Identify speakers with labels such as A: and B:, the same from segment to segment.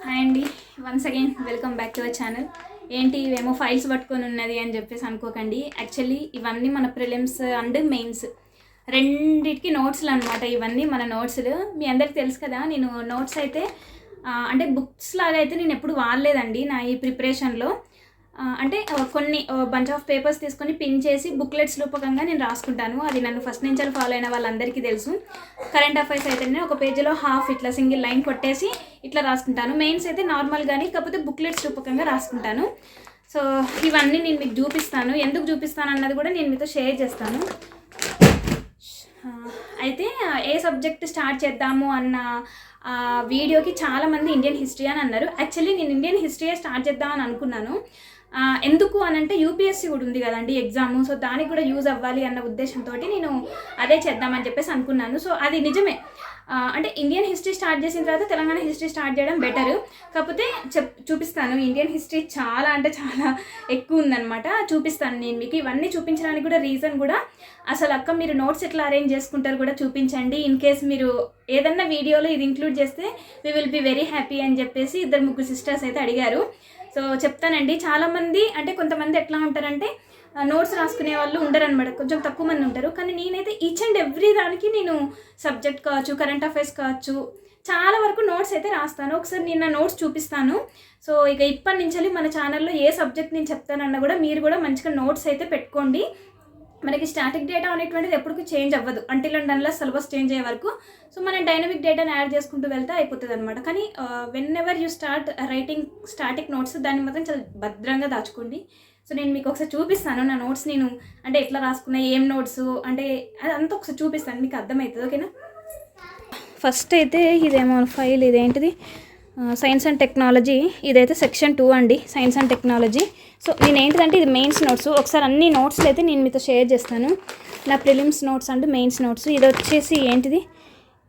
A: Hi అండి, once again welcome back to our channel. ఏంటి ఇవేమో ఫైల్స్ పట్టుకొని ఉన్నది అని చెప్పేసి అనుకోకండి. యాక్చువల్లీ ఇవన్నీ మన ప్రిలిమ్స్ అండ్ మెయిన్స్ రెండింటికి నోట్స్లు అనమాట. ఇవన్నీ మన నోట్స్లు. మీ అందరికి తెలుసు కదా, నేను నోట్స్ అయితే అంటే బుక్స్ లాగా అయితే నేను ఎప్పుడు వాడలేదండి నా ఈ ప్రిపరేషన్లో. అంటే కొన్ని బంచ్ ఆఫ్ పేపర్స్ తీసుకొని పిన్ చేసి బుక్లెట్స్ రూపకంగా నేను రాసుకుంటాను. అది నన్ను ఫస్ట్ నుంచి ఫాలో అయిన వాళ్ళందరికీ తెలుసు. కరెంట్ అఫైర్స్ అయితే నేను ఒక పేజీలో హాఫ్ ఇట్లా సింగిల్ లైన్ కొట్టేసి ఇట్లా రాసుకుంటాను. మెయిన్స్ అయితే నార్మల్గానే, కాకపోతే బుక్లెట్స్ రూపకంగా రాసుకుంటాను. సో ఇవన్నీ నేను మీకు చూపిస్తాను. ఎందుకు చూపిస్తాను అన్నది కూడా నేను మీతో షేర్ చేస్తాను. అయితే ఏ సబ్జెక్ట్ స్టార్ట్ చేద్దాము అన్న వీడియోకి చాలామంది ఇండియన్ హిస్టరీ అని అన్నారు. యాక్చువల్లీ నేను ఇండియన్ హిస్టరీయే స్టార్ట్ చేద్దామని అనుకున్నాను. ఎందుకు అని అంటే యూపీఎస్సీ కూడా ఉంది కదండి ఎగ్జాము. సో దానికి కూడా యూజ్ అవ్వాలి అన్న ఉద్దేశంతో నేను అదే చేద్దామని చెప్పేసి అనుకున్నాను. సో అది నిజమే. అంటే ఇండియన్ హిస్టరీ స్టార్ట్ చేసిన తర్వాత తెలంగాణ హిస్టరీ స్టార్ట్ చేయడం బెటర్. కాకపోతే చూపిస్తాను. ఇండియన్ హిస్టరీ చాలా అంటే చాలా ఎక్కువ ఉందన్నమాట. చూపిస్తాను నేను మీకు. ఇవన్నీ చూపించడానికి కూడా రీజన్ కూడా, అసలు అక్క మీరు నోట్స్ ఎట్లా అరేంజ్ చేసుకుంటారు కూడా చూపించండి. ఇన్ కేస్ మీరు ఏదన్నా వీడియోలో ఇది ఇంక్లూడ్ చేస్తే we will be very happy అని చెప్పేసి 2-3 సిస్టర్స్ అయితే అడిగారు. సో చెప్తానండి. చాలామంది అంటే కొంతమంది ఎట్లా ఉంటారంటే నోట్స్ రాసుకునే వాళ్ళు ఉండరనమాట, కొంచెం తక్కువ మంది ఉంటారు. కానీ నేనైతే ఈచ్ అండ్ ఎవ్రీ దానికి నేను సబ్జెక్ట్ కావచ్చు, కరెంట్ అఫైర్స్ కావచ్చు, చాలా వరకు నోట్స్ అయితే రాస్తాను. ఒకసారి నేను నా నోట్స్ చూపిస్తాను. సో ఇక ఇప్పటి నుంచి మన ఛానల్లో ఏ సబ్జెక్ట్ నేను చెప్తానన్నా కూడా మీరు కూడా మంచిగా నోట్స్ అయితే పెట్టుకోండి. మనకి స్టాటిక్ డేటా అనేటువంటిది ఎప్పటికీ చేంజ్ అవ్వదు until and unless syllabus change అయ్యే వరకు. సో మనం డైనమిక్ డేటాని యాడ్ చేసుకుంటూ వెళ్తే అయిపోతుంది అనమాట. కానీ when ever you start writing static notes, దాన్ని మాత్రం చాలా భద్రంగా దాచుకోండి. సో నేను మీకు ఒకసారి చూపిస్తాను నా నోట్స్. నేను అంటే ఎట్లా రాసుకున్నా, ఏం నోట్స్ అంటే అదంతా ఒకసారి చూపిస్తాను, మీకు అర్థమవుతుంది. ఓకేనా? ఫస్ట్ అయితే ఇదేమో ఫైల్, ఇదేంటిది సైన్స్ అండ్ టెక్నాలజీ. ఇదైతే సెక్షన్ 2 అండి, సైన్స్ అండ్ టెక్నాలజీ. సో నేను ఏంటిదంటే ఇది మెయిన్స్ నోట్స్. ఒకసారి అన్ని నోట్స్లు అయితే నేను మీతో షేర్ చేస్తాను, నా prelims notes and mains notes. ఇది వచ్చేసి ఏంటిది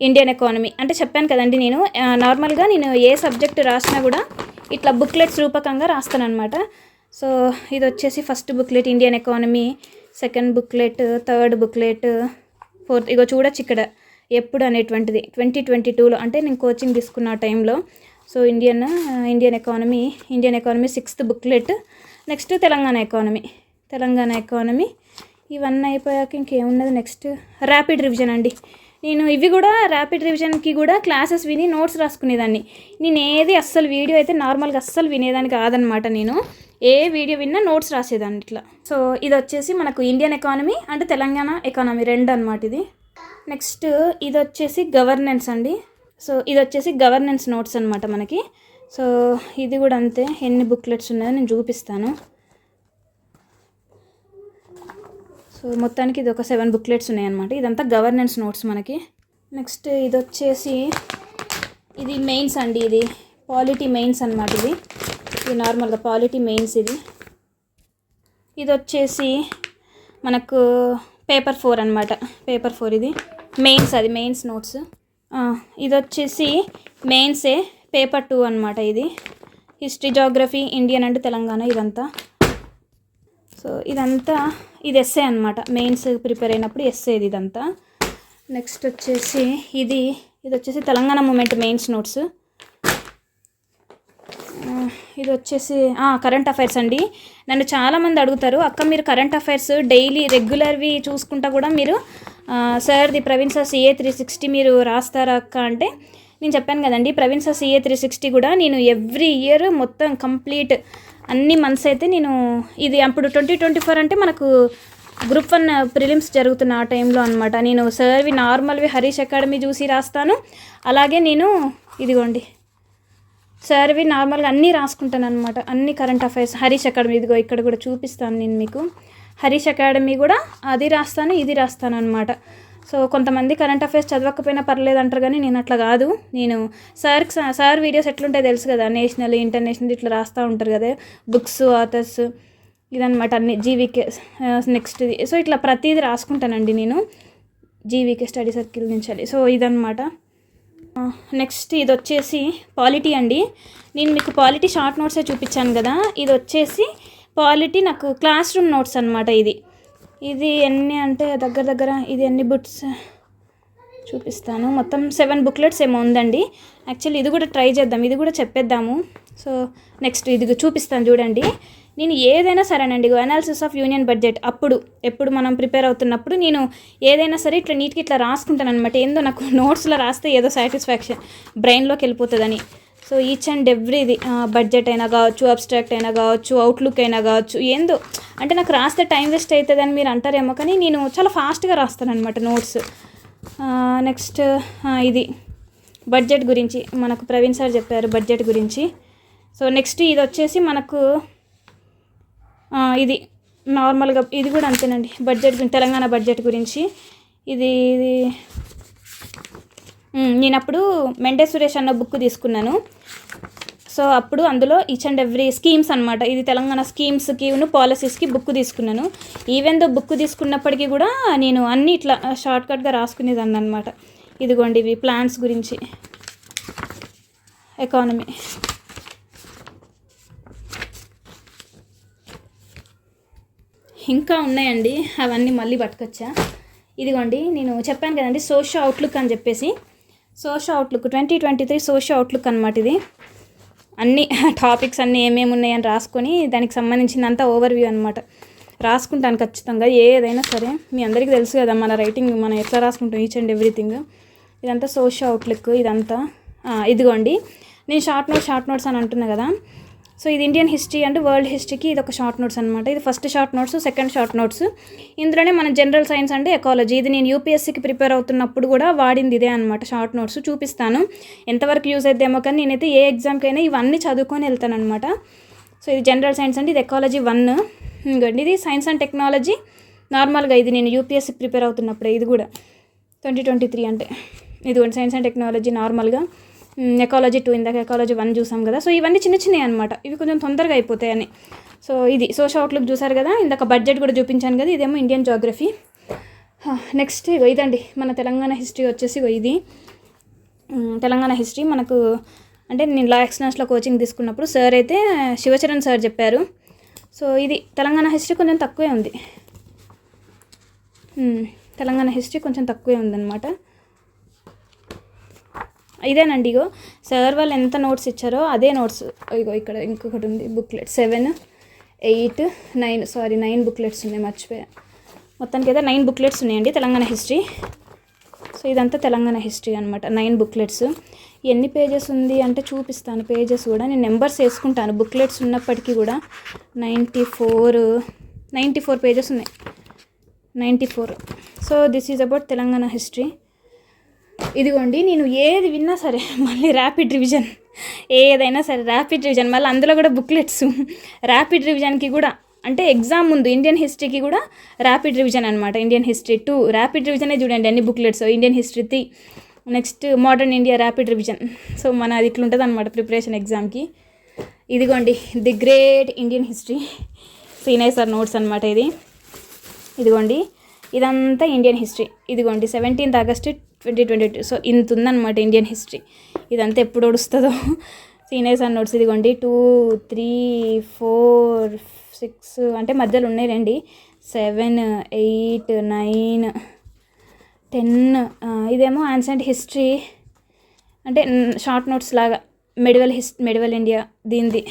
A: ఇండియన్ ఎకానమీ. అంటే చెప్పాను కదండి, నేను నార్మల్గా నేను ఏ సబ్జెక్ట్ రాసినా కూడా ఇట్లా బుక్లెట్స్ రూపకంగా రాస్తాను అనమాట. సో ఇది వచ్చేసి first booklet Indian economy, second booklet, third booklet, fourth. ఇగో చూడొచ్చు ఇక్కడ ఎప్పుడు అనేటువంటిది 2022లో, అంటే నేను కోచింగ్ తీసుకున్న టైంలో. So Indian economy 6th booklet. Next Telangana economy. ఇవన్నీ అయిపోయాక ఇంకేమున్నది నెక్స్ట్ ర్యాపిడ్ రివిజన్ అండి. నేను ఇవి కూడా ర్యాపిడ్ రివిజన్కి కూడా క్లాసెస్ విని నోట్స్ రాసుకునేదాన్ని. నేను ఏది అస్సలు వీడియో అయితే నార్మల్గా అస్సలు వినేదాన్ని కాదనమాట. నేను ఏ వీడియో విన్నా నోట్స్ రాసేదాన్ని ఇట్లా. సో ఇది వచ్చేసి మనకు ఇండియన్ ఎకానమీ అంటే తెలంగాణ ఎకానమీ 2 అనమాట ఇది. నెక్స్ట్ ఇది వచ్చేసి గవర్నెన్స్ అండి. సో ఇది వచ్చేసి గవర్నెన్స్ నోట్స్ అనమాట మనకి. సో ఇది కూడా అంతే, ఎన్ని బుక్లెట్స్ ఉన్నాయో నేను చూపిస్తాను. సో మొత్తానికి ఇది ఒక 7 బుక్లెట్స్ ఉన్నాయన్నమాట. ఇదంతా గవర్నెన్స్ నోట్స్ మనకి. నెక్స్ట్ ఇది వచ్చేసి ఇది మెయిన్స్ అండి. ఇది పాలిటీ మెయిన్స్ అనమాట. ఇది నార్మల్గా పాలిటీ మెయిన్స్. ఇది వచ్చేసి మనకు పేపర్ 4 అనమాట. పేపర్ 4 ఇది మెయిన్స్, అది మెయిన్స్ నోట్స్. ఇది వచ్చేసి మెయిన్సే పేపర్ 2 అనమాట. ఇది history, geography, Indian and Telangana ఇదంతా. సో ఇదంతా ఇది ఎస్సే అనమాట. మెయిన్స్ ప్రిపేర్ అయినప్పుడు ఎస్సే ఇదంతా. నెక్స్ట్ వచ్చేసి ఇది వచ్చేసి తెలంగాణ మూమెంట్ మెయిన్స్ నోట్స్. ఇది వచ్చేసి కరెంట్ అఫైర్స్ అండి. నన్ను చాలామంది అడుగుతారు, అక్క మీరు కరెంట్ అఫైర్స్ డైలీ రెగ్యులర్వి చూసుకుంటా కూడా మీరు సార్ది ప్రవీణ్ సార్ CA 360 మీరు రాస్తారా అక్క అంటే, నేను చెప్పాను కదండి ప్రవీణ్ సార్ CA 360 కూడా నేను ఎవ్రీ ఇయర్ మొత్తం కంప్లీట్ అన్ని మంత్స్ అయితే నేను ఇది అప్పుడు 2024 అంటే మనకు గ్రూప్ 1 ప్రిలిమ్స్ జరుగుతున్న ఆ టైంలో అనమాట. నేను సార్వి నార్మల్వి హరీష్ అకాడమీ చూసి రాస్తాను. అలాగే నేను ఇదిగోండి సార్వి నార్మల్గా అన్నీ రాసుకుంటాను అనమాట. అన్ని కరెంట్ అఫైర్స్ హరీష్ అకాడమీ, ఇదిగో ఇక్కడ కూడా చూపిస్తాను నేను మీకు. హరీష్ అకాడమీ కూడా అది రాస్తాను, ఇది రాస్తాను అనమాట. సో కొంతమంది కరెంట్ అఫైర్స్ చదవకపోయినా పర్లేదు అంటారు, కానీ నేను అట్లా కాదు. నేను సార్ వీడియోస్ ఎట్లుంటాయో తెలుసు కదా, నేషనల్ ఇంటర్నేషనల్ ఇట్లా రాస్తూ ఉంటారు కదా, బుక్స్, ఆథర్స్, ఇదనమాట అన్ని. GVK next. సో ఇట్లా ప్రతిదీ రాసుకుంటానండి నేను జీవీకే స్టడీ సర్కిల్ నుంచి. సో ఇదనమాట. నెక్స్ట్ ఇది వచ్చేసి పాలిటీ అండి. నేను మీకు పాలిటీ షార్ట్ నోట్సే చూపించాను కదా, ఇది వచ్చేసి పాలిటీ నాకు క్లాస్ రూమ్ నోట్స్ అనమాట. ఇది ఎన్ని అంటే దగ్గర ఇది ఎన్ని బుక్స్ చూపిస్తాను. మొత్తం 7 బుక్లెట్స్ ఏమో ఉందండి. యాక్చువల్లీ ఇది కూడా ట్రై చేద్దాం, ఇది కూడా చెప్పేద్దాము. సో నెక్స్ట్ ఇది చూపిస్తాను చూడండి. నేను ఏదైనా సరేనండి, అనాలిసిస్ ఆఫ్ యూనియన్ బడ్జెట్ ఎప్పుడు మనం ప్రిపేర్ అవుతున్నప్పుడు నేను ఏదైనా సరే ఇట్లా నీట్గా ఇట్లా రాసుకుంటాను అనమాట. ఏందో నాకు నోట్స్లో రాస్తే ఏదో సాటిస్ఫాక్షన్ బ్రెయిన్లోకి వెళ్ళిపోతుందని. So each and everything, budget అయినా కావచ్చు, అబ్స్ట్రాక్ట్ అయినా కావచ్చు, అవుట్లుక్ అయినా కావచ్చు, ఏందో అంటే నాకు రాస్తే టైం వేస్ట్ అవుతుందని మీరు అంటారేమో, కానీ నేను చాలా ఫాస్ట్గా రాస్తాను అనమాట నోట్స్. నెక్స్ట్ ఇది బడ్జెట్ గురించి మనకు ప్రవీణ్ సార్ చెప్పారు బడ్జెట్ గురించి. సో నెక్స్ట్ ఇది వచ్చేసి మనకు ఇది నార్మల్గా ఇది కూడా అంతేనండి, బడ్జెట్ గురించి, తెలంగాణ బడ్జెట్ గురించి. ఇది నేను అప్పుడు మెండే సురేష్ అన్న బుక్ తీసుకున్నాను. సో అప్పుడు అందులో ఈచ్ అండ్ ఎవ్రీ స్కీమ్స్ అనమాట, ఇది తెలంగాణ స్కీమ్స్కి పాలసీస్కి బుక్ తీసుకున్నాను. ఈవెన్ దో బుక్ తీసుకున్నప్పటికీ కూడా నేను అన్నీ ఇట్లా షార్ట్కట్గా రాసుకునేదాన్ని అనమాట. ఇదిగోండి ఇవి ప్లాన్స్ గురించి, ఎకానమీ. ఇంకా ఉన్నాయండి, అవన్నీ మళ్ళీ పట్టుకొచ్చా. ఇదిగోండి నేను చెప్పాను కదండి సోషల్ అవుట్లుక్ అని చెప్పేసి, సోషల్ అవుట్లుక్ 2023 సోషల్ అవుట్లుక్ అనమాట. ఇది అన్ని టాపిక్స్ అన్నీ ఏమేమి ఉన్నాయని రాసుకొని దానికి సంబంధించినంత ఓవర్వ్యూ అనమాట రాసుకుంటాను ఖచ్చితంగా. ఏదైనా సరే మీ అందరికీ తెలుసు కదా మన రైటింగ్ మనం ఎట్లా రాసుకుంటాం ఈచ్ అండ్ ఎవ్రీథింగ్. ఇదంతా సోషల్ అవుట్లుక్ ఇదంతా. ఇదిగోండి నేను షార్ట్ నోట్స్ అని అంటున్నా కదా. సో ఇది ఇండియన్ హిస్టరీ అండ్ వరల్డ్ హిస్టరీకి ఇది ఒక షార్ట్ నోట్స్ అనమాట. ఇది first short notes, second short notes. ఇందులోనే మన జనరల్ సైన్స్ అండ్ ఎకాలజీ, ఇది నేను యూపీఎస్సీకి ప్రిపేర్ అవుతున్నప్పుడు కూడా వాడింది ఇదే అనమాట షార్ట్ నోట్స్. చూపిస్తాను ఎంతవరకు యూజ్ అయిద్దేమో, కానీ నేనైతే ఏ ఎగ్జామ్కైనా ఇవన్నీ చదువుకొని వెళ్తాను అనమాట. సో ఇది జనరల్ సైన్స్ అండి, ఇది ఎకాలజీ 1. ఇంకోండి ఇది సైన్స్ అండ్ టెక్నాలజీ నార్మల్గా, ఇది నేను యూపీఎస్సీకి ప్రిపేర్ అవుతున్నప్పుడే, ఇది కూడా 2023 అంటే. ఇదిగోండి సైన్స్ అండ్ టెక్నాలజీ నార్మల్గా. ఎకాలజీ 2, ఇందాక ఎకాలజీ 1 చూసాం కదా. సో ఇవన్నీ చిన్నవి అనమాట, ఇవి కొంచెం తొందరగా అయిపోతాయని. సో ఇది సోషల్ అవుట్లుక్ చూసారు కదా. ఇందాక బడ్జెట్ కూడా చూపించాను కదా, ఇదేమో ఇండియన్ జోగ్రఫీ. నెక్స్ట్ ఇదండి మన తెలంగాణ హిస్టరీ వచ్చేసి ఇది తెలంగాణ హిస్టరీ మనకు అంటే నేను లా ఎక్స్టర్నల్స్లో కోచింగ్ తీసుకున్నప్పుడు సార్ అయితే శివచరణ్ సార్ చెప్పారు. సో ఇది తెలంగాణ హిస్టరీ కొంచెం తక్కువే ఉంది, తెలంగాణ హిస్టరీ కొంచెం తక్కువే ఉందన్నమాట. ఇదేనండి, ఇగో సార్ వాళ్ళు ఎంత నోట్స్ ఇచ్చారో అదే నోట్స్. ఇగో ఇక్కడ ఇంకొకటి ఉంది బుక్లెట్ 7, 8, 9 సారీ 9 బుక్లెట్స్ ఉన్నాయి, మర్చిపోయా. మొత్తానికి అయితే 9 బుక్లెట్స్ ఉన్నాయండి తెలంగాణ హిస్టరీ. సో ఇదంతా తెలంగాణ హిస్టరీ అనమాట, 9 బుక్లెట్స్. ఎన్ని పేజెస్ ఉంది అంటే చూపిస్తాను పేజెస్ కూడా, నేను నెంబర్స్ వేసుకుంటాను. బుక్లెట్స్ ఉన్నప్పటికీ కూడా 94 పేజెస్ ఉన్నాయి, 94. So this is about Telangana history. ఇదిగోండి నేను ఏది విన్నా సరే మళ్ళీ ర్యాపిడ్ రివిజన్, ఏదైనా సరే ర్యాపిడ్ రివిజన్, మళ్ళీ అందులో కూడా బుక్లెట్స్ ర్యాపిడ్ రివిజన్కి కూడా, అంటే ఎగ్జామ్ ముందు ఇండియన్ హిస్టరీకి కూడా ర్యాపిడ్ రివిజన్ అనమాట. ఇండియన్ హిస్టరీ 2 ర్యాపిడ్ రివిజనే చూడండి అన్ని booklets. Indian history 3, next modern India rapid revision. So మన అది ఇట్లుంటుంది అనమాట ప్రిపరేషన్ ఎగ్జామ్కి. ఇదిగోండి the great Indian history, senior sir notes అనమాట ఇది. ఇదిగోండి ఇదంతా ఇండియన్ హిస్టరీ. ఇదిగోండి 17th August 2022. సో ఇంత ఉందన్నమాట ఇండియన్ హిస్టరీ. ఇదంతా ఎప్పుడు వస్తుందో సీనియర్స్ అండ్ నోట్స్. ఇదిగోండి 2, 3, 4, 6 అంటే మధ్యలో ఉన్నాయి రండి, 7, 8, 9, 10. ఇదేమో యాన్సెంట్ హిస్టరీ అంటే షార్ట్ నోట్స్ లాగా, మెడివల్ ఇండియా దీనిది.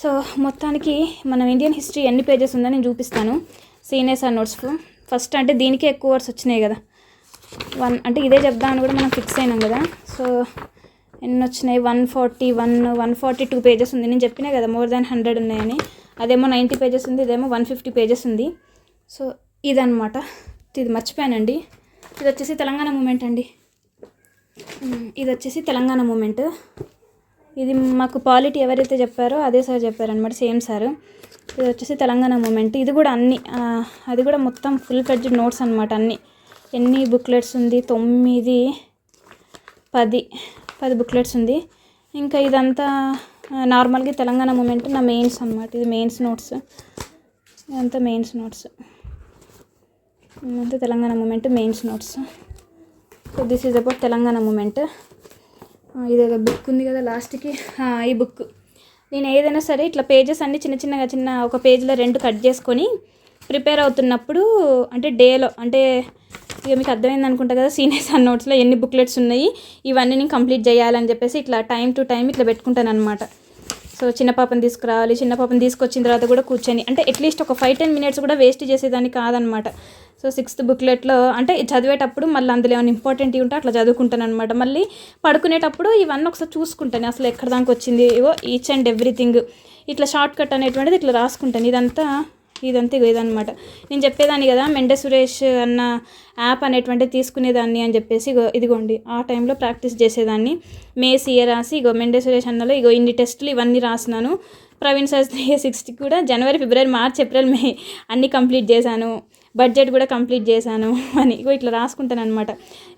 A: సో మొత్తానికి మనం ఇండియన్ హిస్టరీ ఎన్ని పేజెస్ ఉందని నేను చూపిస్తాను. సీనియర్స్ అండ్ నోట్స్ ఫస్ట్ అంటే దీనికే ఎక్కువ వర్డ్స్ వచ్చినాయి కదా, 1 అంటే ఇదే చెప్దామని కూడా మనం ఫిక్స్ అయినాం కదా. సో ఎన్ని వచ్చినాయి, 142 పేజెస్ ఉంది. నేను చెప్పినా కదా మోర్ దాన్ 100 ఉన్నాయని. అదేమో 90 పేజెస్ ఉంది, ఇదేమో 150 పేజెస్ ఉంది. సో ఇదనమాట. ఇది మర్చిపోయానండి, ఇది వచ్చేసి తెలంగాణ మూమెంట్ అండి. ఇది వచ్చేసి తెలంగాణ మూమెంట్. ఇది మాకు పాలిటీ ఎవరైతే చెప్పారో అదే సార్ చెప్పారనమాట, సేమ్ సార్. ఇది వచ్చేసి తెలంగాణ మూమెంట్. ఇది కూడా అన్ని, అది కూడా మొత్తం ఫుల్ ఫ్లెడ్జ్డ్ నోట్స్ అనమాట అన్నీ. ఎన్ని బుక్లెట్స్ ఉంది, 9, 10 బుక్లెట్స్ ఉంది. ఇంకా ఇదంతా నార్మల్గా తెలంగాణ మూమెంట్ నా మెయిన్స్ అనమాట. ఇది మెయిన్స్ నోట్స్, ఇదంతా మెయిన్స్ నోట్స్, ఇదంతా Telangana movement mains notes. So this is about Telangana movement. ఇది బుక్ ఉంది కదా లాస్ట్కి, ఈ బుక్. నేను ఏదైనా సరే ఇట్లా పేజెస్ అన్నీ చిన్న ఒక పేజ్లో 2 కట్ చేసుకొని ప్రిపేర్ అవుతున్నప్పుడు, అంటే డేలో అంటే ఇక మీకు అర్థమైంది అనుకుంటా కదా సీనియర్స్ అండ్ నోట్స్లో ఎన్ని బుక్లెట్స్ ఉన్నాయి, ఇవన్నీ నేను కంప్లీట్ చేయాలని చెప్పేసి ఇట్లా టైం టు టైం ఇట్లా పెట్టుకుంటాను అనమాట. సో చిన్న పాపని తీసుకురావాలి, చిన్న పాపని తీసుకొచ్చిన తర్వాత కూడా కూర్చొని అంటే అట్లీస్ట్ ఒక 5-10 మినిట్స్ కూడా వేస్ట్ చేసేదాన్ని కాదనమాట. సో 6th బుక్లెట్లో అంటే చదివేటప్పుడు మళ్ళీ అందులో ఏమైనా ఇంపార్టెంట్ ఉంటే అట్లా చదువుకుంటాను అనమాట. మళ్ళీ పడుకునేటప్పుడు ఇవన్నీ ఒకసారి చూసుకుంటాను అసలు ఎక్కడ దాకా వచ్చింది, ఏవో ఈచ్ అండ్ ఎవ్రీథింగ్ ఇట్లా షార్ట్ కట్ అనేటువంటిది ఇట్లా రాసుకుంటాను. ఇదంతా ఇదనమాట. నేను చెప్పేదాన్ని కదా మెండే సురేష్ అన్న యాప్ అనేటువంటిది తీసుకునేదాన్ని అని చెప్పేసి ఇదిగోండి ఆ టైంలో ప్రాక్టీస్ చేసేదాన్ని. మే సిఏ రాసి మెండే సురేష్ అన్నలో ఇన్ని టెస్టులు ఇవన్నీ రాసినాను. ప్రవీణ్ సార్ 360 కూడా జనవరి, ఫిబ్రవరి, మార్చ్, ఏప్రిల్, మే అన్నీ కంప్లీట్ చేశాను. బడ్జెట్ కూడా కంప్లీట్ చేశాను అని ఇట్లా రాసుకుంటాను అనమాట.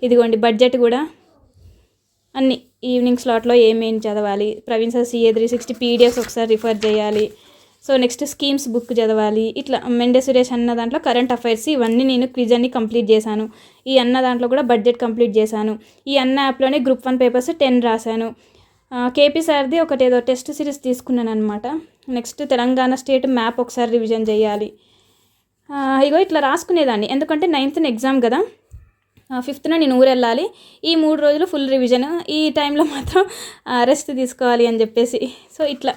A: ఇదిగోండి బడ్జెట్ కూడా అన్ని ఈవినింగ్ స్లాట్లో ఏమేమి చదవాలి, ప్రవీణ్ సార్ CA 360 PDF ఒకసారి రిఫర్ చేయాలి. సో నెక్స్ట్ స్కీమ్స్ బుక్ చదవాలి. ఇట్లా మెండే సురేష్ అన్న దాంట్లో కరెంట్ అఫైర్స్ ఇవన్నీ నేను క్విజ్ అన్ని కంప్లీట్ చేశాను. ఈ అన్న దాంట్లో కూడా బడ్జెట్ కంప్లీట్ చేశాను. ఈ అన్న యాప్లోనే గ్రూప్ 1 పేపర్స్ 10 రాశాను. కేపీ సార్ది ఒకటేదో టెస్ట్ సిరీస్ తీసుకున్నాను అనమాట. నెక్స్ట్ తెలంగాణ స్టేట్ మ్యాప్ ఒకసారి రివిజన్ చేయాలి. ఇట్లా రాసుకునేదాన్ని, ఎందుకంటే 9th ఎగ్జామ్ కదా, 5th నేను ఊరు వెళ్ళాలి. ఈ 3 రోజులు ఫుల్ రివిజన్, ఈ టైంలో మాత్రం రెస్ట్ తీసుకోవాలి అని చెప్పేసి. సో ఇట్లా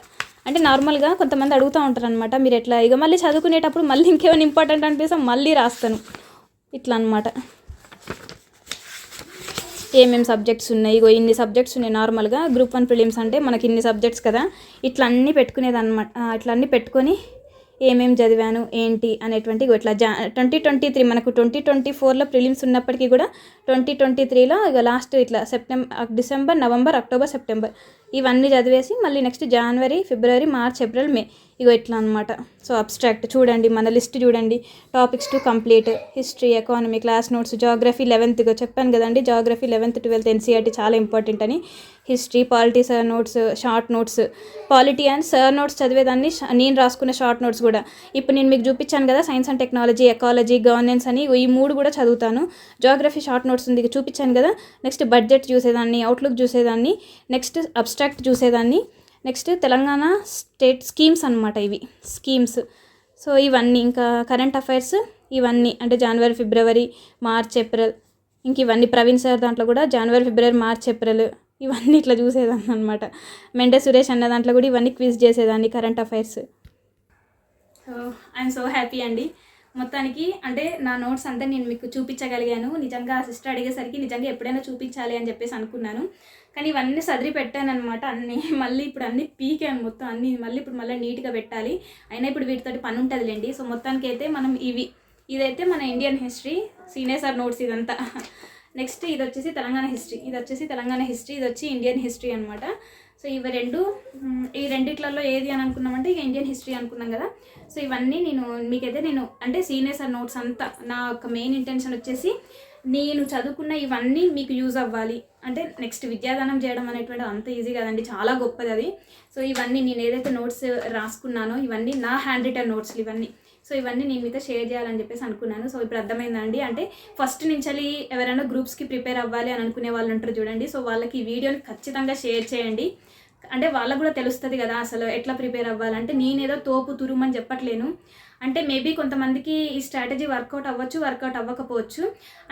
A: అంటే నార్మల్గా కొంతమంది అడుగుతూ ఉంటారు అనమాట, మీరు ఎట్లా మళ్ళీ చదువుకునేటప్పుడు మళ్ళీ ఇంకేమైనా ఇంపార్టెంట్ అనిపిస్తే మళ్ళీ రాస్తాను ఇట్లా అనమాట. ఏమేమి సబ్జెక్ట్స్ ఉన్నాయి, ఇన్ని సబ్జెక్ట్స్ ఉన్నాయి. నార్మల్గా గ్రూప్ 1 ప్రిలిమ్స్ అంటే మనకి ఇన్ని సబ్జెక్ట్స్ కదా, ఇట్లా అన్నీ పెట్టుకునేది అనమాట. ఇట్లా అన్నీ పెట్టుకొని ఏమేమి చదివాను ఏంటి అనేటువంటి ఇట్లా 2023 మనకు 2024లో ప్రిలిమ్స్ ఉన్నప్పటికీ కూడా 2023లో లాస్ట్ ఇట్లా డిసెంబర్, నవంబర్, అక్టోబర్, సెప్టెంబర్ ఇవన్నీ చదివేసి మళ్ళీ నెక్స్ట్ జనవరి, ఫిబ్రవరి, మార్చ్, ఏప్రిల్, మే ఇట్లా అనమాట. సో అబ్స్ట్రాక్ట్ చూడండి, మన లిస్ట్ చూడండి. Topics to complete, history, economy, class notes, geography 11th చెప్పాను కదండి, జాగ్రఫీ 11th, 12th NCERT చాలా ఇంపార్టెంట్ అని. History, polity sir notes, short notes, polity and sir notes చదివేదాన్ని, నేను రాసుకున్న షార్ట్ నోట్స్ కూడా. ఇప్పుడు నేను మీకు చూపించాను కదా science and technology, ecology, governance అని ఈ 3 కూడా చదువుతాను. జాగ్రఫీ షార్ట్ నోట్స్ ఉంది చూపించాను కదా. నెక్స్ట్ బడ్జెట్ చూసేదాన్ని, అవుట్లుక్ చూసేదాన్ని, నెక్స్ట్ అబ్స్ట్రాక్ట్ చూసేదాన్ని, నెక్స్ట్ తెలంగాణ స్టేట్ స్కీమ్స్ అనమాట, ఇవి స్కీమ్స్. సో ఇవన్నీ ఇంకా కరెంట్ అఫైర్స్ ఇవన్నీ అంటే జనవరి, ఫిబ్రవరి, మార్చ్, ఏప్రిల్, ఇంక ఇవన్నీ ప్రవీణ్ సార్ దాంట్లో కూడా జనవరి, ఫిబ్రవరి, మార్చ్, ఏప్రిల్ ఇవన్నీ ఇట్లా చూసేదాన్ని అనమాట. మెండే సురేష్ అన్న దాంట్లో కూడా ఇవన్నీ క్విజ్ చేసేదాన్ని current affairs. So I'm so happy అండి. మొత్తానికి అంటే నా నోట్స్ అంతా నేను మీకు చూపించగలిగాను. నిజంగా సిస్టర్ అడిగేసరికి నిజంగా ఎప్పుడైనా చూపించాలి అని చెప్పేసి అనుకున్నాను, కానీ ఇవన్నీ సదిరి పెట్టాను అనమాట. అన్నీ మళ్ళీ ఇప్పుడు అన్నీ పీకాను మొత్తం అన్నీ, మళ్ళీ నీట్గా పెట్టాలి. అయినా ఇప్పుడు వీటితోటి పని ఉంటుందిలేండి. సో మొత్తానికి అయితే మనం ఇదైతే మన Indian history senior sir notes ఇదంతా. నెక్స్ట్ ఇది వచ్చేసి తెలంగాణ హిస్టరీ, ఇది వచ్చి ఇండియన్ హిస్టరీ అనమాట. సో ఈ రెండిట్లలో ఏది అని అనుకున్నామంటే ఇక ఇండియన్ హిస్టరీ అనుకున్నాం కదా. సో ఇవన్నీ మీకైతే అంటే సీనియర్ సార్ నోట్స్ అంతా నా యొక్క మెయిన్ ఇంటెన్షన్ వచ్చేసి నేను చదువుకున్న ఇవన్నీ మీకు యూజ్ అవ్వాలి. అంటే నెక్స్ట్ విద్యాదానం చేయడం అనేటువంటి అంత ఈజీ కదండి, చాలా గొప్పది అది. సో ఇవన్నీ నేను ఏదైతే నోట్స్ రాసుకున్నానో ఇవన్నీ నా హ్యాండ్ రిటన్ నోట్స్లు ఇవన్నీ. సో ఇవన్నీ నేను మీతో షేర్ చేయాలని చెప్పేసి అనుకున్నాను. సో ఇప్పుడు అర్థమైందండి, అంటే ఫస్ట్ నుంచి ఎవరైనా గ్రూప్స్కి ప్రిపేర్ అవ్వాలి అని అనుకునే వాళ్ళు ఉంటారు చూడండి. సో వాళ్ళకి ఈ వీడియోని ఖచ్చితంగా షేర్ చేయండి. అంటే వాళ్ళకు కూడా తెలుస్తుంది కదా అసలు ఎట్లా ప్రిపేర్ అవ్వాలంటే. నేనేదో తోపు తురుమని చెప్పట్లేను. అంటే మేబీ కొంతమందికి ఈ స్ట్రాటజీ వర్కౌట్ అవ్వచ్చు, వర్కౌట్ అవ్వకపోవచ్చు.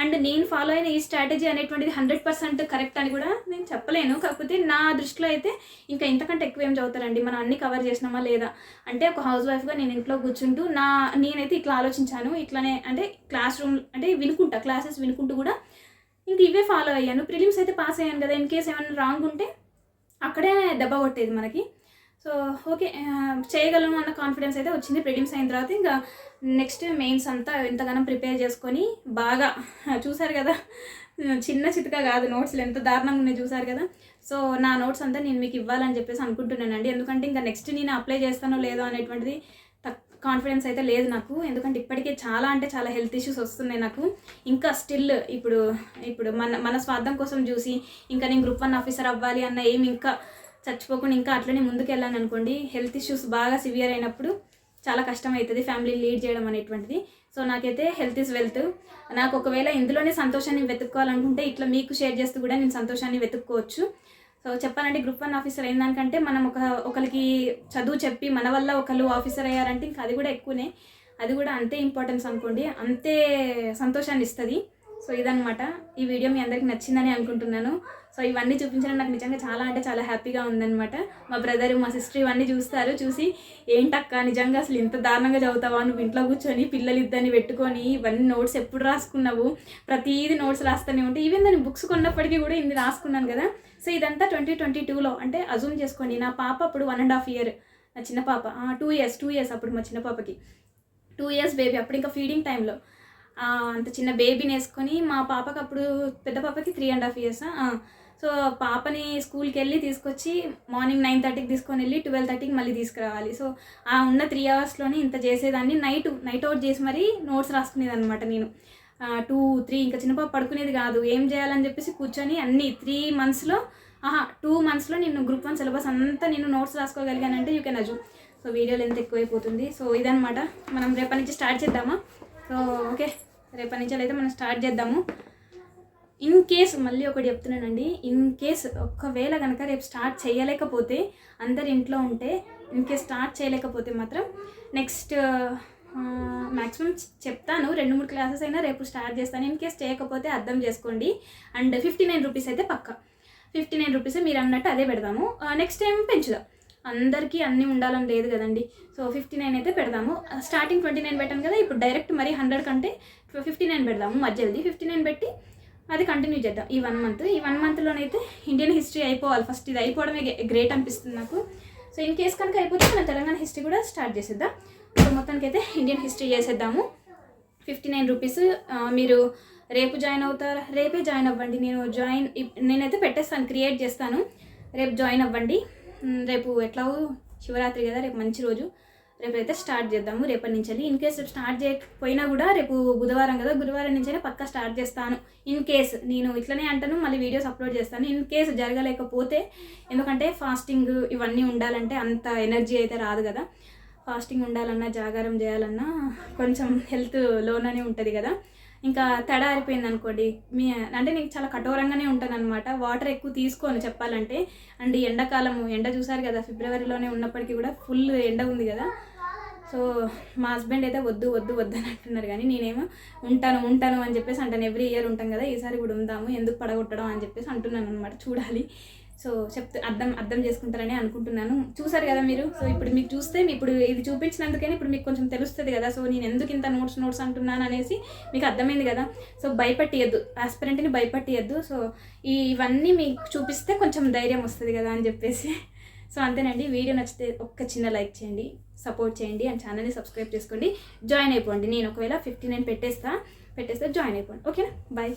A: అండ్ నేను ఫాలో అయిన ఈ స్ట్రాటజీ అనేటువంటిది 100% కరెక్ట్ అని కూడా నేను చెప్పలేను. కాకపోతే నా దృష్టిలో అయితే ఇంకా ఇంతకంటే ఎక్కువ ఏం చదువుతారండి, మనం అన్నీ కవర్ చేసినామా లేదా. అంటే ఒక హౌస్ వైఫ్గా నేను ఇంట్లో కూర్చుంటూ నేనైతే ఇట్లా ఆలోచించాను. ఇట్లానే అంటే క్లాస్ రూమ్ అంటే క్లాసెస్ వినుకుంటూ కూడా ఇంక ఇవే ఫాలో అయ్యాను. ప్రిలిమ్స్ అయితే పాస్ అయ్యాను కదా, ఇన్ కేస్ ఏమైనా రాంగ్ ఉంటే అక్కడే దెబ్బ కొట్టేది మనకి. సో ఓకే చేయగలను అన్న కాన్ఫిడెన్స్ అయితే వచ్చింది ప్రిలిమ్స్ అయిన తర్వాత. ఇంకా నెక్స్ట్ మెయిన్స్ అంతా ఎంతగానో ప్రిపేర్ చేసుకొని బాగా చూసారు కదా, చిన్న చితక కాదు నోట్స్లు ఎంత దారుణంగా ఉన్నాయి చూసారు కదా. సో నా నోట్స్ అంతా నేను మీకు ఇవ్వాలని చెప్పేసి అనుకుంటున్నానండి. ఎందుకంటే ఇంకా నెక్స్ట్ నేను అప్లై చేస్తానో లేదో అనేటువంటిది కాన్ఫిడెన్స్ అయితే లేదు నాకు. ఎందుకంటే ఇప్పటికే చాలా హెల్త్ ఇష్యూస్ వస్తున్నాయి నాకు. ఇంకా స్టిల్ ఇప్పుడు మన స్వార్థం కోసం చూసి ఇంకా నేను గ్రూప్ 1 ఆఫీసర్ అవ్వాలి అన్న ఇంకా చచ్చిపోకుండా ఇంకా అట్లనే ముందుకు వెళ్ళాను అనుకోండి, హెల్త్ ఇష్యూస్ బాగా సివియర్ అయినప్పుడు చాలా కష్టం అవుతుంది ఫ్యామిలీ లీడ్ చేయడం అనేటువంటిది. సో నాకైతే హెల్త్ ఈజ్ వెల్త్. నాకు ఒకవేళ ఇందులోనే సంతోషాన్ని వెతుక్కోవాలనుకుంటే ఇట్లా మీకు షేర్ చేస్తూ కూడా నేను సంతోషాన్ని వెతుక్కోవచ్చు. సో చెప్పాలంటే గ్రూప్ 1 ఆఫీసర్ అయిందానికంటే మనం ఒకరికి చదువు చెప్పి మన వల్ల ఒకళ్ళు ఆఫీసర్ అయ్యారంటే ఇంకా అది కూడా ఎక్కువనే, అది కూడా అంతే ఇంపార్టెన్స్ అనుకోండి, అంతే సంతోషాన్ని ఇస్తుంది. సో ఇదనమాట. ఈ వీడియో మీ అందరికి నచ్చిందని అనుకుంటున్నాను. సో ఇవన్నీ చూపించడం నాకు నిజంగా చాలా అంటే చాలా హ్యాపీగా ఉందన్నమాట. మా బ్రదర్ మా సిస్టర్ ఇవన్నీ చూస్తారు. చూసి ఏంటక్క నిజంగా అసలు ఇంత దారుణంగా చదువుతావా, నువ్వు ఇంట్లో కూర్చొని పిల్లలు ఇద్దరిని పెట్టుకొని ఇవన్నీ నోట్స్ ఎప్పుడు రాసుకున్నావు, ప్రతిదీ నోట్స్ రాస్తూనే ఉంటే, ఈవెన్ నేను బుక్స్ కొన్నప్పటికీ కూడా ఇన్ని రాసుకున్నాను కదా. సో ఇదంతా 2022లో అంటే అజూమ్ చేసుకోండి. నా పాప అప్పుడు 1.5 year, నా చిన్న పాప 2 years అప్పుడు మా చిన్న పాపకి 2 years బేబీ. అప్పుడు ఇంకా ఫీడింగ్ టైంలో అంత చిన్న బేబీని వేసుకొని, మా పాపకి అప్పుడు పెద్ద పాపకి 3.5 years. సో పాపని స్కూల్కి వెళ్ళి తీసుకొచ్చి మార్నింగ్ 9:30కి తీసుకొని వెళ్ళి 12:30కి మళ్ళీ తీసుకురావాలి. సో ఉన్న 3 hours ఇంత చేసేదాన్ని. నైట్ అవుట్ చేసి మరీ నోట్స్ రాసుకునేది అనమాట నేను. 2, 3 ఇంకా చిన్న పాప పడుకునేది కాదు. ఏం చేయాలని చెప్పేసి కూర్చొని అన్ని 2 monthsలో నేను గ్రూప్ 1 సిలబస్ అంతా నేను నోట్స్ రాసుకోగలిగానంటే యూ కెన్ అజ్యూమ్. సో వీడియోలు ఎంత ఎక్కువైపోతుంది. సో ఇదనమాట. మనం రేపటి నుంచి స్టార్ట్ చేద్దామా? సో ఓకే, రేపటి నుంచి అయితే మనం స్టార్ట్ చేద్దాము. ఇన్ కేసు మళ్ళీ ఒకటి చెప్తున్నానండి, ఇన్ కేసు ఒకవేళ కనుక రేపు స్టార్ట్ చేయలేకపోతే, అందరు ఇంట్లో ఉంటే, ఇన్ కేసు స్టార్ట్ చేయలేకపోతే మాత్రం నెక్స్ట్ మ్యాక్సిమం చెప్తాను 2-3 classes అయినా రేపు స్టార్ట్ చేస్తాను. ఇన్ కేసు చేయకపోతే అర్థం చేసుకోండి. అండ్ 59 rupees అయితే పక్క 59 rupees మీరు అన్నట్టు అదే పెడదాము. నెక్స్ట్ టైం పెంచుదాం. అందరికీ అన్నీ ఉండాలని లేదు కదండి. సో 59 అయితే పెడదాము. స్టార్టింగ్ 29 పెట్టాను కదా, ఇప్పుడు డైరెక్ట్ మరి 100 కంటే 59 పెడదాము. మధ్యది 59 పెట్టి అది కంటిన్యూ చేద్దాం ఈ 1 month. ఈ 1 monthలోనైతే ఇండియన్ హిస్టరీ అయిపోవాలి ఫస్ట్. ఇది అయిపోవడమే గ్రేట్ అనిపిస్తుంది నాకు. సో ఇన్ కేస్ కనుక అయిపోతే మన తెలంగాణ హిస్టరీ కూడా స్టార్ట్ చేసేద్దాం. సో మొత్తానికి అయితే ఇండియన్ హిస్టరీ చేసేద్దాము. 59 rupees. మీరు రేపు జాయిన్ అవుతారా? రేపే జాయిన్ అవ్వండి. నేనైతే పెట్టేస్తాను, క్రియేట్ చేస్తాను. రేపు జాయిన్ అవ్వండి. రేపు ఎట్లాగో శివరాత్రి కదా, రేపు మంచి రోజు. రేపు అయితే స్టార్ట్ చేద్దాము రేపటి నుంచి. ఇన్ కేస్ రేపు స్టార్ట్ చేయకపోయినా కూడా రేపు బుధవారం కదా, గురువారం నుంచైనా పక్కా స్టార్ట్ చేస్తాను. ఇన్ కేస్ నేను ఇట్లనే అంటాను, మళ్ళీ వీడియోస్ అప్లోడ్ చేస్తాను. ఇన్ కేస్ జరగలేకపోతే, ఎందుకంటే ఫాస్టింగ్ ఇవన్నీ ఉండాలంటే అంత ఎనర్జీ అయితే రాదు కదా. ఫాస్టింగ్ ఉండాలన్నా, జాగారం చేయాలన్నా కొంచెం హెల్త్ లోననే ఉంటుంది కదా. ఇంకా తడ ఆరిపోయింది అనుకోండి, అంటే నేను చాలా కఠోరంగానే ఉంటాను అనమాట. వాటర్ ఎక్కువ తీసుకోను చెప్పాలంటే. అండ్ ఎండాకాలము, ఎండ చూసారు కదా, ఫిబ్రవరిలోనే ఉన్నప్పటికీ కూడా ఫుల్ ఎండ ఉంది కదా. సో మా హస్బెండ్ అయితే వద్దు అని అంటున్నారు, కానీ నేనేమో ఉంటాను అని చెప్పేసి అంటాను. ఎవ్రీ ఇయర్ ఉంటాం కదా, ఈసారి కూడా ఉందాము, ఎందుకు పడగొట్టడం అని చెప్పేసి అంటున్నాను అనమాట. చూడాలి. సో అర్థం చేసుకుంటారని అనుకుంటున్నాను. చూసారు కదా మీరు. సో ఇప్పుడు మీకు చూస్తే, ఇప్పుడు ఇది చూపించినందుకని ఇప్పుడు మీకు కొంచెం తెలుస్తుంది కదా. సో నేను ఎందుకు ఇంత నోట్స్ అంటున్నాను అనేసి మీకు అర్థమైంది కదా. సో భయపట్టియద్దు, ఆస్పిరెంట్ని భయపట్టియద్దు. సో ఇవన్నీ మీకు చూపిస్తే కొంచెం ధైర్యం వస్తుంది కదా అని చెప్పేసి. సో అంతేనండి. వీడియో నచ్చితే ఒక్క చిన్న లైక్ చేయండి, సపోర్ట్ చేయండి, అండ్ ఛానల్ని సబ్స్క్రైబ్ చేసుకోండి. జాయిన్ అయిపోండి. నేను ఒకవేళ 59 పెట్టేస్తే జాయిన్ అయిపోండి. ఓకేనా? బాయ్.